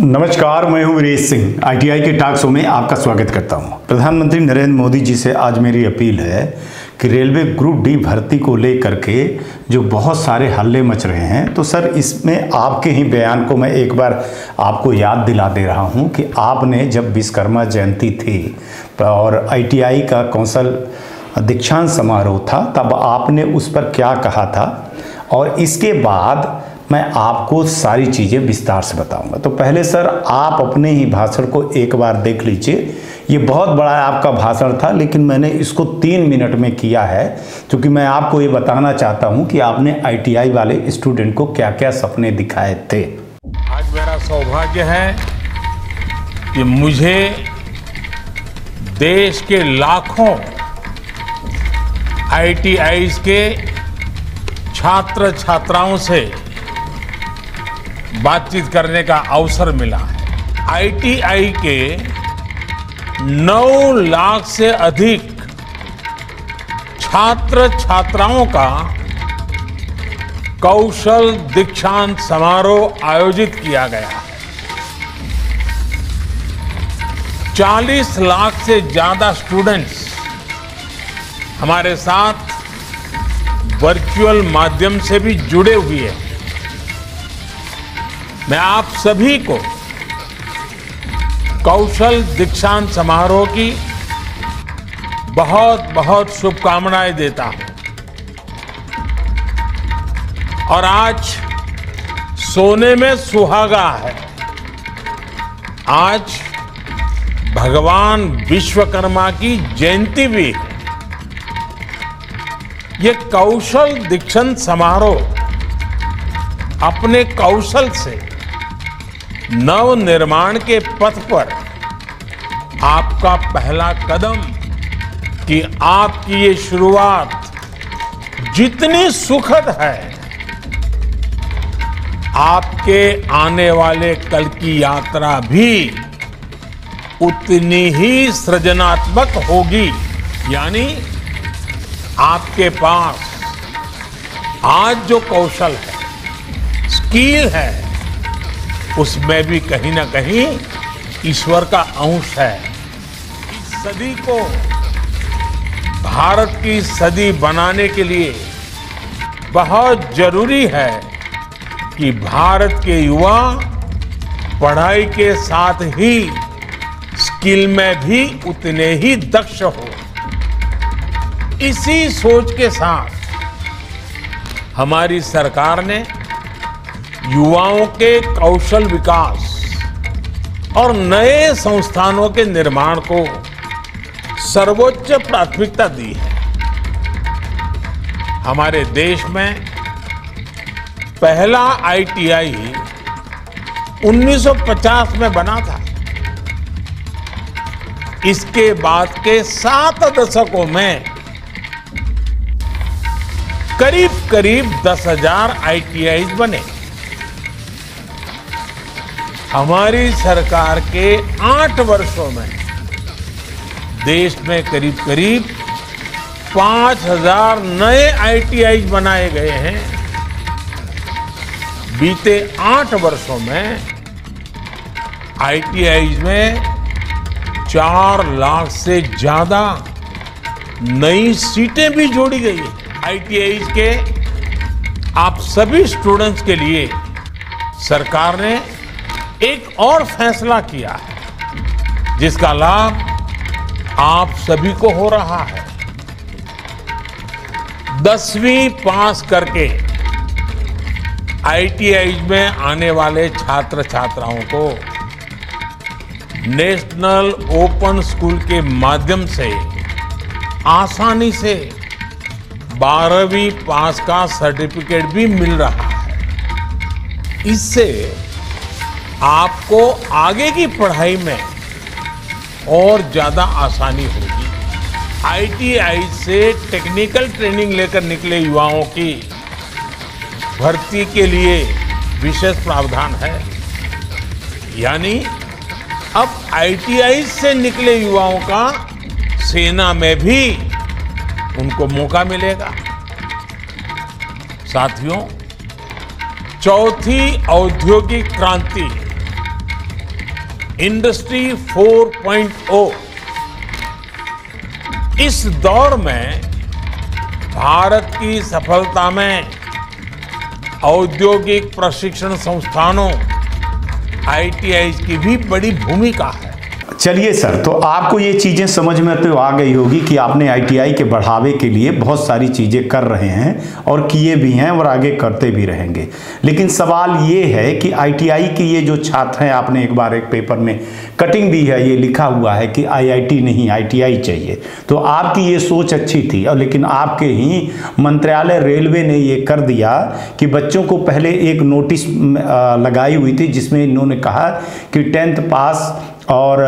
नमस्कार, मैं हूं वीरेश सिंह। आईटीआई के टॉक शो में आपका स्वागत करता हूं। प्रधानमंत्री नरेंद्र मोदी जी से आज मेरी अपील है कि रेलवे ग्रुप डी भर्ती को लेकर के जो बहुत सारे हल्ले मच रहे हैं, तो सर इसमें आपके ही बयान को मैं एक बार आपको याद दिला दे रहा हूं कि आपने जब विश्वकर्मा जयंती थी और आईटीआई का कौशल दीक्षांत समारोह था, तब आपने उस पर क्या कहा था, और इसके बाद मैं आपको सारी चीज़ें विस्तार से बताऊंगा। तो पहले सर आप अपने ही भाषण को एक बार देख लीजिए। ये बहुत बड़ा आपका भाषण था, लेकिन मैंने इसको 3 मिनट में किया है क्योंकि मैं आपको ये बताना चाहता हूं कि आपने आईटीआई वाले स्टूडेंट को क्या क्या सपने दिखाए थे। आज मेरा सौभाग्य है कि मुझे देश के लाखों आईटीआई के छात्र छात्राओं से बातचीत करने का अवसर मिला है। आईटीआई के 9 लाख से अधिक छात्र छात्राओं का कौशल दीक्षांत समारोह आयोजित किया गया है। 40 लाख से ज्यादा स्टूडेंट्स हमारे साथ वर्चुअल माध्यम से भी जुड़े हुए हैं। मैं आप सभी को कौशल दीक्षांत समारोह की बहुत बहुत शुभकामनाएं देता हूं। और आज सोने में सुहागा है। आज भगवान विश्वकर्मा की जयंती भी है। ये कौशल दीक्षांत समारोह अपने कौशल से नव निर्माण के पथ पर आपका पहला कदम कि आपकी ये शुरुआत जितनी सुखद है, आपके आने वाले कल की यात्रा भी उतनी ही सृजनात्मक होगी। यानी आपके पास आज जो कौशल है, स्किल है, उसमें भी कहीं ना कहीं ईश्वर का अंश है। इस सदी को भारत की सदी बनाने के लिए बहुत जरूरी है कि भारत के युवा पढ़ाई के साथ ही स्किल में भी उतने ही दक्ष हो। इसी सोच के साथ हमारी सरकार ने युवाओं के कौशल विकास और नए संस्थानों के निर्माण को सर्वोच्च प्राथमिकता दी है। हमारे देश में पहला आईटीआई 1950 में बना था। इसके बाद के 7 दशकों में करीब 10,000 आईटीआई बने। हमारी सरकार के 8 वर्षों में देश में करीब 5,000 नए आईटीआई बनाए गए हैं। बीते 8 वर्षों में आईटीआई में 4 लाख से ज्यादा नई सीटें भी जोड़ी गई हैं। आईटीआई के आप सभी स्टूडेंट्स के लिए सरकार ने एक और फैसला किया है, जिसका लाभ आप सभी को हो रहा है। 10वीं पास करके आईटीआई में आने वाले छात्र छात्राओं को नेशनल ओपन स्कूल के माध्यम से आसानी से 12वीं पास का सर्टिफिकेट भी मिल रहा है। इससे आपको आगे की पढ़ाई में और ज्यादा आसानी होगी। आईटीआई से टेक्निकल ट्रेनिंग लेकर निकले युवाओं की भर्ती के लिए विशेष प्रावधान है। यानी अब आईटीआई से निकले युवाओं का सेना में भी उनको मौका मिलेगा। साथियों, चौथी औद्योगिक क्रांति इंडस्ट्री 4.0 इस दौर में भारत की सफलता में औद्योगिक प्रशिक्षण संस्थानों आईटीआई की भी बड़ी भूमिका है। चलिए सर, तो आपको ये चीज़ें समझ में तो आ गई होगी कि आपने आईटीआई के बढ़ावे के लिए बहुत सारी चीज़ें कर रहे हैं और किए भी हैं और आगे करते भी रहेंगे। लेकिन सवाल ये है कि आईटीआई के ये जो छात्र हैं, आपने एक बार एक पेपर में कटिंग भी है, ये लिखा हुआ है कि आईआईटी नहीं आईटीआई चाहिए। तो आपकी ये सोच अच्छी थी, और लेकिन आपके ही मंत्रालय रेलवे ने ये कर दिया कि बच्चों को पहले एक नोटिस लगाई हुई थी जिसमें इन्होंने कहा कि 10th पास और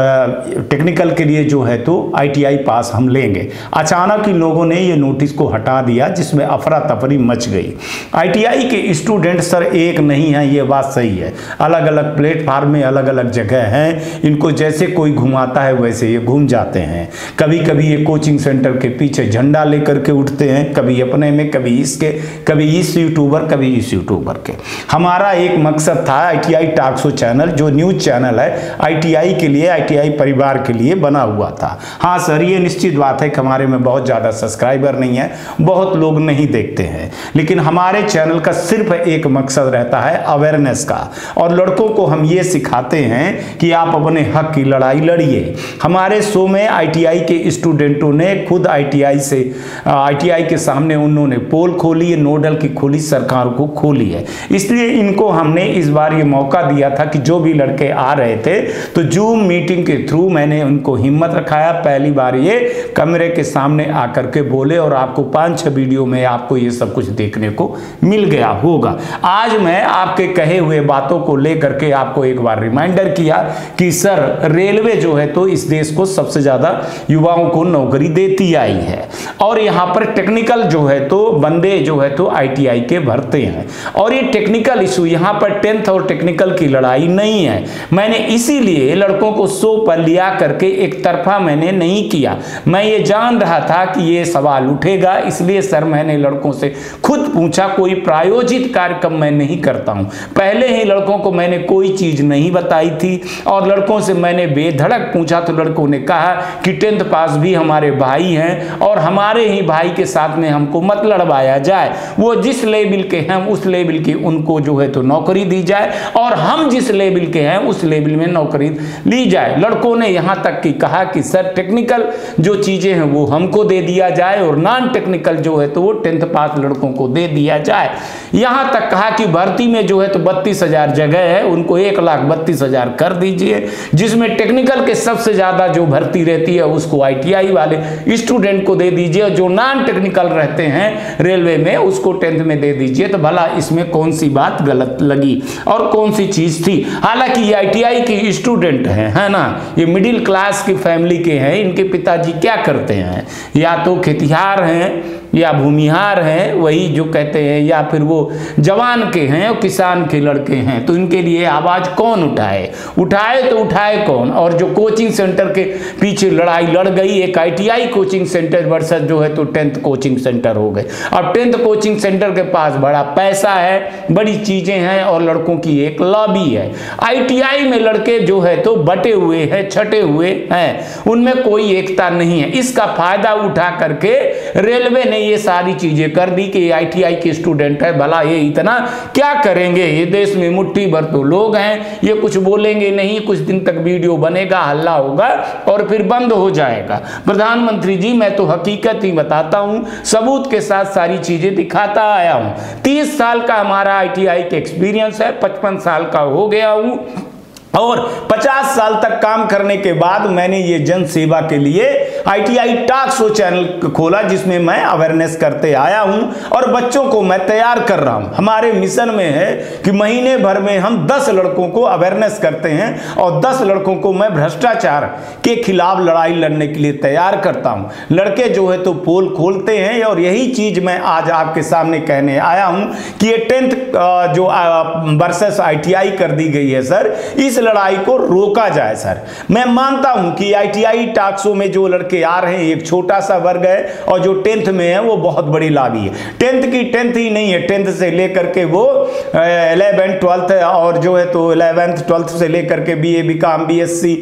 टेक्निकल के लिए जो है तो आईटीआई पास हम लेंगे। अचानक इन लोगों ने ये नोटिस को हटा दिया जिसमें अफरा तफरी मच गई। आईटीआई के स्टूडेंट सर एक नहीं है, ये बात सही है। अलग अलग प्लेटफार्म में अलग अलग जगह हैं, इनको जैसे कोई घुमाता है वैसे ये घूम जाते हैं। कभी कभी ये कोचिंग सेंटर के पीछे झंडा लेकर के उठते हैं, कभी अपने में, कभी इसके, कभी इस यूट्यूबर, कभी इस यूट्यूबर के। हमारा एक मकसद था आईटीआई टॉक शो चैनल, जो न्यूज चैनल है आईटीआई के लिए, आईटीआई परिवार के लिए बना हुआ था। हाँ सर, ये निश्चित बात है कि हमारे में बहुत ज़्यादा सब्सक्राइबर नहीं है, बहुत लोग नहीं देखते हैं, लेकिन हमारे चैनल का सिर्फ एक मकसद रहता है अवेयरनेस का, और लड़कों को हम ये सिखाते हैं कि आप अपने हक की लड़ाई लड़िए। हमारे शो में आईटीआई के स्टूडेंटों ने खुद आईटीआई के सामने उन्होंने पोल खोली है, नोडल की खोली, सरकार को खोली है। इसलिए इनको हमने इस बार ये मौका दिया था कि जो भी लड़के आ रहे थे तो जूम मीटिंग के थ्रू मैंने उनको हिम्मत रखाया। पहली बार ये कैमरे के सामने आकर के बोले, और आपको 5-6 वीडियो में आपको ये सब कुछ देखने को मिल गया होगा। आज मैं आपके कहे हुए बातों को लेकर के आपको एक बार रिमाइंडर किया कि सर रेलवे जो है तो इस देश को सबसे ज्यादा युवाओं को नौकरी देती आई है, और यहाँ पर टेक्निकल जो है तो बंदे जो है तो आईटीआई के भरते हैं। और ये टेक्निकल इशू, यहाँ पर 10th और टेक्निकल की लड़ाई नहीं है। मैंने इसीलिए लड़कों को शो पर लिया करके एक तरफा मैंने नहीं किया। मैं ये जान रहा था कि ये सवाल उठेगा, इसलिए सर मैंने लड़कों से खुद पूछा। कोई प्रायोजित कार्यक्रम मैं नहीं करता हूं, पहले ही लड़कों को मैंने कोई चीज नहीं बताई थी, और लड़कों से मैंने बेधड़क पूछा तो लड़कों ने कहा कि 10th पास भी हमारे भाई हैं, और हमारे ही भाई के साथ में हमको मत लड़वाया जाए। वो जिस लेवल के हैं उस लेवल की उनको जो है तो नौकरी दी जाए, और हम जिस लेवल के हैं उस लेवल में नौकरी ली जाए। लड़कों ने यहां तक कि कहा कि सर टेक्निकल जो चीजें हैं वो हमको दे दिया जाए, और नॉन टेक्निकल जो है तो वो 10th पास लड़कों को दे दिया जाए। यहां तक कहा कि भर्ती में जो है तो 32,000 जगह है, उनको 1,32,000 कर दीजिए, जिसमें टेक्निकल के सबसे ज्यादा जो भर्ती रहती है उसको आईटीआई वाले स्टूडेंट को दे दीजिए, और जो नॉन टेक्निकल रहते हैं रेलवे में उसको 10th में दे दीजिए। तो भला इसमें कौन सी बात गलत लगी और कौन सी चीज थी? हालांकि ये आईटीआई के स्टूडेंट हैं, है ना, ये मिडिल क्लास की फैमिली के हैं। इनके पिताजी क्या करते हैं? या तो खेतिहार हैं या भूमिहार हैं, वही जो कहते हैं, या फिर वो जवान के हैं और किसान के लड़के हैं। तो इनके लिए आवाज कौन उठाए तो उठाए कौन? और जो कोचिंग सेंटर के पीछे लड़ाई लड़ गई, एक आईटीआई कोचिंग सेंटर वर्सेस जो है तो 10th कोचिंग सेंटर हो गए। और 10th कोचिंग सेंटर के पास बड़ा पैसा है, बड़ी चीजें हैं, और लड़कों की एक लॉबी है। आईटीआई में लड़के जो है तो बटे हुए हैं, छटे हुए हैं, उनमें कोई एकता नहीं है। इसका फायदा उठा करके रेलवे ने ये सारी चीजें कर दी कि आईटीआई के स्टूडेंट है, भला ये इतना क्या करेंगे? ये देश में मुट्ठी भर तो लोग हैं, ये कुछ बोलेंगे नहीं, कुछ दिन तक वीडियो बनेगा, हल्ला होगा और फिर बंद हो जाएगा। प्रधानमंत्री जी, मैं तो हकीकत ही बताता हूं, सबूत के साथ सारी चीजें दिखाता आया हूं। 30 साल का हमारा आईटीआई का एक्सपीरियंस है, 55 साल का हो गया हूं, और 50 साल तक काम करने के बाद मैंने ये जन सेवा के लिए आईटीआई टॉक शो चैनल खोला, जिसमें मैं अवेयरनेस करते आया हूं और बच्चों को मैं तैयार कर रहा हूं। हमारे मिशन में है कि महीने भर में हम 10 लड़कों को अवेयरनेस करते हैं, और 10 लड़कों को मैं भ्रष्टाचार के खिलाफ लड़ाई लड़ने के लिए तैयार करता हूं। लड़के जो है तो पोल खोलते हैं, और यही चीज मैं आज आपके सामने कहने आया हूं कि ये 10th जो वर्सेस आईटीआई कर दी गई है सर, इस लड़ाई को रोका जाए। सर मैं मानता हूं कि आईटीआई टॉक शो में जो लड़के लड़के आ रहे हैं, एक छोटा सा वर्ग है, और जो 10th में है वो बहुत बड़ी लाभी है। 10th की 10th ही नहीं है, 10th से लेकर के वो 11th 12th और जो है तो 11th 12th से लेकर के BA BCom BSc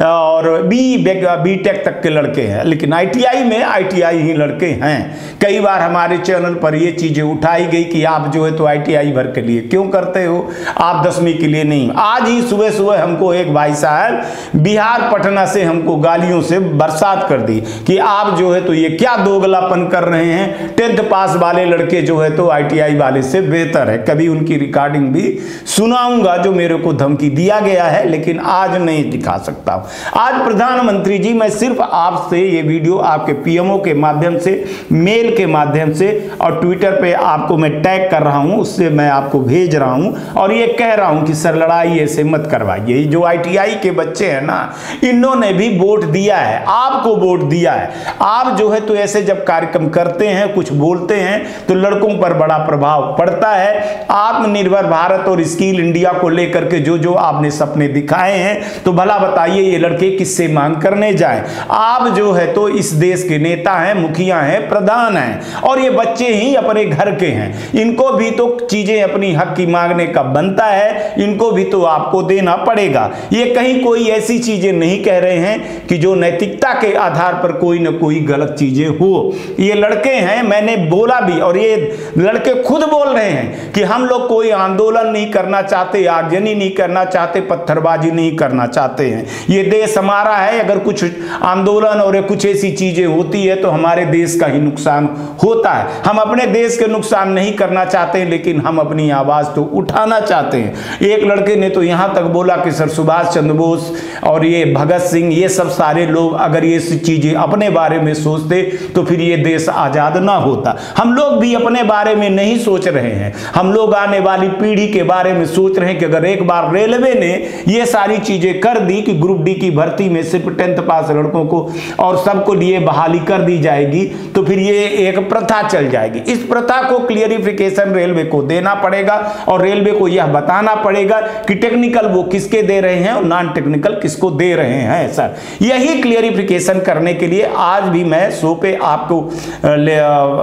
और BTech तक के लड़के हैं। लेकिन ITI में ITI ही लड़के हैं। कई बार हमारे चैनल पर ये चीजें उठाई गई कि आप जो है तो ITI भर के लिए क्यों करते हो, आप 10वीं के लिए नहीं। आज ही सुबह सुबह हमको एक भाई साहब बिहार पटना से हमको गालियों से बरसात कर दी कि आप जो है तो ये क्या दोगलापन कर रहे हैं, 10th पास वाले लड़के जो है तो ITI वाले से बेहतर है। कभी उनकी रिकॉर्डिंग भी सुनाऊंगा जो मेरे को धमकी दिया गया है, लेकिन आज नहीं दिखा सकता। आज प्रधानमंत्री जी, मैं सिर्फ आपसे ये वीडियो आपके PMO के माध्यम से, मेल के माध्यम से और ट्विटर पे आपको मैं टैग कर रहा हूं, उससे मैं आपको भेज रहा हूं और ये कह रहा हूं कि सर लड़ाई ऐसे मत करवाइए। जो ITI के बच्चे हैं ना, इन्होंने भी वोट दिया है, आपको वोट दिया है। आप जो है तो ऐसे जब कार्यक्रम करते हैं, कुछ बोलते हैं तो लड़कों पर बड़ा प्रभाव पड़ता है। आत्मनिर्भर भारत और स्किल इंडिया को लेकर के जो आपने सपने दिखाए हैं, तो भला बताइए ये लड़के किससे मांग करने जाएं। आप जो है तो इस देश के नेता हैं, मुखिया हैं, प्रधान हैं, और ये बच्चे ही अपने घर के हैं। इनको भी तो चीजें अपनी हक की मांगने का बनता है, इनको भी तो आपको देना पड़ेगा। ये कहीं कोई ऐसी चीजें नहीं कह रहे हैं कि जो नैतिकता के आधार पर कोई ना कोई गलत चीजें हो। ये लड़के हैं, मैंने बोला भी, और ये लड़के खुद बोल रहे हैं कि हम लोग कोई आंदोलन नहीं करना चाहते, आगजनी नहीं करना चाहते, पत्थरबाजी नहीं करना चाहते हैं। ये देश हमारा है, अगर कुछ आंदोलन और कुछ ऐसी चीजें होती है तो हमारे देश का ही नुकसान होता है। हम अपने देश के नुकसान नहीं करना चाहते, लेकिन हम अपनी आवाज तो उठाना चाहते हैं। एक लड़के ने तो यहां तक बोला कि सर सुभाष चंद्र बोस और ये भगत सिंह, ये सब सारे लोग अगर ये चीजें अपने बारे में सोचते तो फिर ये देश आजाद ना होता। हम लोग भी अपने बारे में नहीं सोच रहे हैं, हम लोग आने वाली पीढ़ी के बारे में सोच रहे हैं कि अगर एक बार रेलवे ने ये सारी चीजें कर दी कि ग्रुप डी की भर्ती में सिर्फ 10th पास लड़कों को और सबको लिए बहाली कर दी जाएगी, तो फिर ये एक प्रथा चल जाएगी। इस प्रथा को क्लियरिफिकेशन रेलवे को देना पड़ेगा और रेलवे को यह बताना पड़ेगा कि टेक्निकल वो किसके दे रहे हैं और नॉन टेक्निकल किसको दे रहे हैं। सर यही क्लियरिफिकेशन करने के लिए आज भी मैं शो पे आपको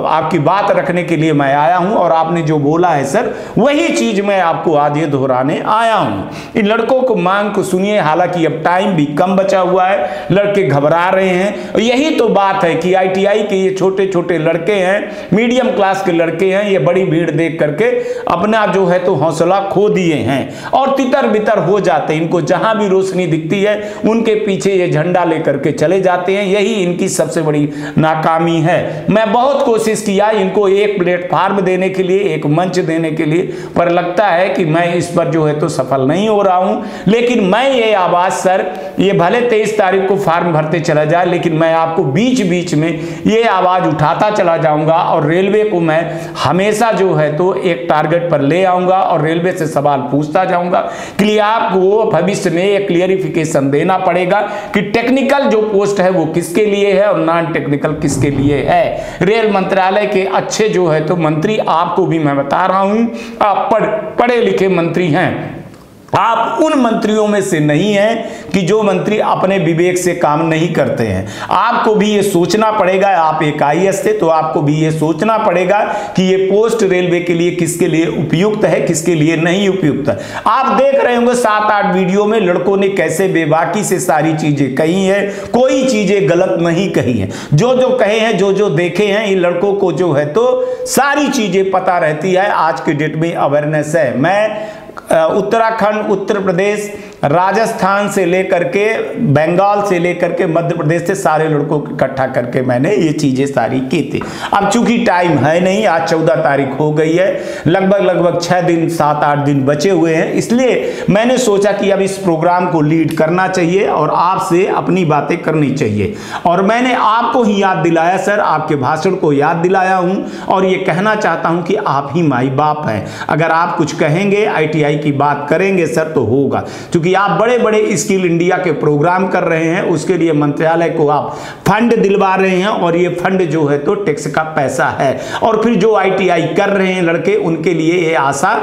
आपकी बात रखने के लिए मैं आया हूं, और आपने जो बोला है सर वही चीज मैं आपको आज ये दोहराने आया हूं। इन लड़कों को मांग को सुनिए, हालांकि अब टाइम भी कम बचा हुआ है, लड़के घबरा रहे हैं। यही तो बात है कि ITI के ये छोटे छोटे लड़के हैं, मीडियम क्लास के लड़के हैं, ये बड़ी भीड़ देख करके अपना जो है तो हौसला खो दिए हैं और तितर बितर हो जाते हैं। इनको जहां भी रोशनी दिखती है उनके पीछे ये झंडा लेकर के चले जाते हैं। यही इनकी सबसे बड़ी नाकामी है। मैं बहुत कोशिश किया इनको एक प्लेटफार्म देने के लिए, एक मंच देने के लिए, पर लगता है कि मैं इस पर जो है तो सफल नहीं हो रहा हूं। लेकिन मैं ये आवाज सर, ये भले 23 तारीख को फॉर्म भरते चला जाए, लेकिन मैं आपको बीच बीच में ये आवाज उठाता चला जाऊंगा और रेलवे को मैं हमेशा जो है तो एक टारगेट पर ले आऊंगा और रेलवे से सवाल पूछता जाऊंगा कि आपको भविष्य में एक क्लियरिफिकेशन देना पड़ेगा कि टेक्निकल जो पोस्ट है वो किसके लिए है और नॉन टेक्निकल किसके लिए है। रेल मंत्रालय के अच्छे जो है तो मंत्री, आपको भी मैं बता रहा हूं, आप पढ़े लिखे मंत्री हैं, आप उन मंत्रियों में से नहीं हैं कि जो मंत्री अपने विवेक से काम नहीं करते हैं। आपको भी ये सोचना पड़ेगा, आप एक IAS थे तो आपको भी ये सोचना पड़ेगा कि ये पोस्ट रेलवे के लिए किसके लिए उपयुक्त है, किसके लिए नहीं उपयुक्त है। आप देख रहे होंगे 7-8 वीडियो में लड़कों ने कैसे बेबाकी से सारी चीजें कही है, कोई चीजें गलत नहीं कही है। जो जो कहे हैं, जो जो देखे हैं, इन लड़कों को जो है तो सारी चीजें पता रहती है। आज के डेट में अवेयरनेस है। मैं उत्तराखंड, उत्तर प्रदेश, राजस्थान से लेकर के बंगाल से लेकर के मध्य प्रदेश से सारे लड़कों को इकट्ठा करके मैंने ये चीजें सारी की थी। अब चूंकि टाइम है नहीं, आज 14 तारीख हो गई है, लगभग 6 दिन 7-8 दिन बचे हुए हैं, इसलिए मैंने सोचा कि अब इस प्रोग्राम को लीड करना चाहिए और आपसे अपनी बातें करनी चाहिए। और मैंने आपको ही याद दिलाया सर, आपके भाषण को याद दिलाया हूं और ये कहना चाहता हूं कि आप ही माई बाप हैं। अगर आप कुछ कहेंगे, ITI की बात करेंगे सर तो होगा, क्योंकि कि आप बड़े बड़े स्किल इंडिया के प्रोग्राम कर रहे हैं, उसके लिए मंत्रालय को आप फंड दिलवा रहे हैं और ये फंड जो है तो टैक्स का पैसा है। और फिर जो ITI कर रहे हैं लड़के, उनके लिए ये आशा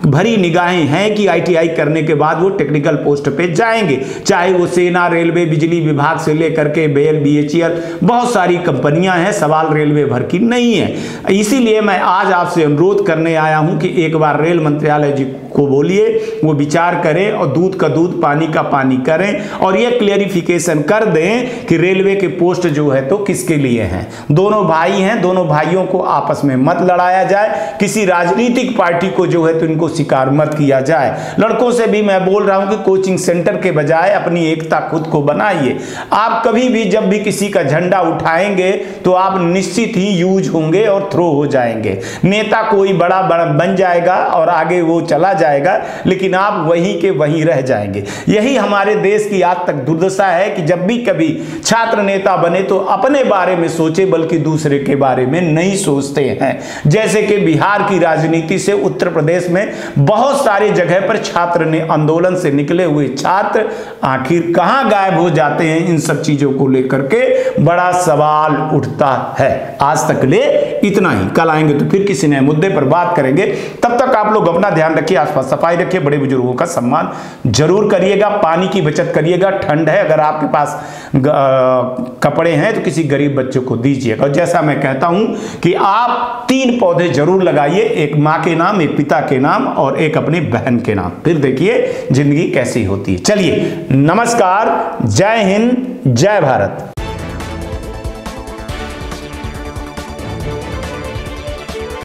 भरी निगाहें हैं कि ITI करने के बाद वो टेक्निकल पोस्ट पे जाएंगे, चाहे वो सेना, रेलवे, बिजली विभाग से लेकर के BEL, BHEL, बहुत सारी कंपनियां हैं। सवाल रेलवे भर की नहीं है। इसीलिए मैं आज आपसे अनुरोध करने आया हूं कि एक बार रेल मंत्रालय जी को बोलिए, वो विचार करें और दूध का दूध पानी का पानी करें और ये क्लियरिफिकेशन कर दें कि रेलवे के पोस्ट जो है तो किसके लिए हैं। दोनों भाई हैं, दोनों भाइयों को आपस में मत लड़ाया जाए, किसी राजनीतिक पार्टी को जो है तो इनको शिकार मत किया जाए। लड़कों से भी मैं बोल रहा हूं कि कोचिंग सेंटर के बजाय अपनी एकता खुद को बनाइए। आप कभी भी जब भी किसी का झंडा उठाएंगे तो आप निश्चित ही यूज होंगे और थ्रो हो जाएंगे। नेता कोई बड़ा बन जाएगा और आगे वो चला जाएगा, लेकिन आप वहीं के वहीं रह जाएंगे। यही हमारे देश की आज तक दुर्दशा है कि जब भी कभी छात्र नेता बने तो अपने बारे में सोचे, बल्कि दूसरे के बारे में नहीं सोचते हैं। जैसे कि बिहार की राजनीति से उत्तर प्रदेश में बहुत सारे जगह पर छात्र ने आंदोलन से निकले हुए छात्र आखिर कहां गायब हो जाते हैं, इन सब चीजों को लेकर के बड़ा सवाल उठता है। आज तक ले इतना ही, कल आएंगे तो फिर किसी नए मुद्दे पर बात करेंगे। तब तक आप लोग अपना ध्यान रखिए, आसपास सफाई रखिए, बड़े बुजुर्गों का सम्मान जरूर करिएगा, पानी की बचत करिएगा। ठंड है, अगर आपके पास कपड़े हैं तो किसी गरीब बच्चे को दीजिएगा। और जैसा मैं कहता हूं कि आप 3 पौधे जरूर लगाइए, एक मां के नाम, एक पिता के नाम और एक अपनी बहन के नाम, फिर देखिए जिंदगी कैसी होती है। चलिए, नमस्कार, जय हिंद, जय भारत।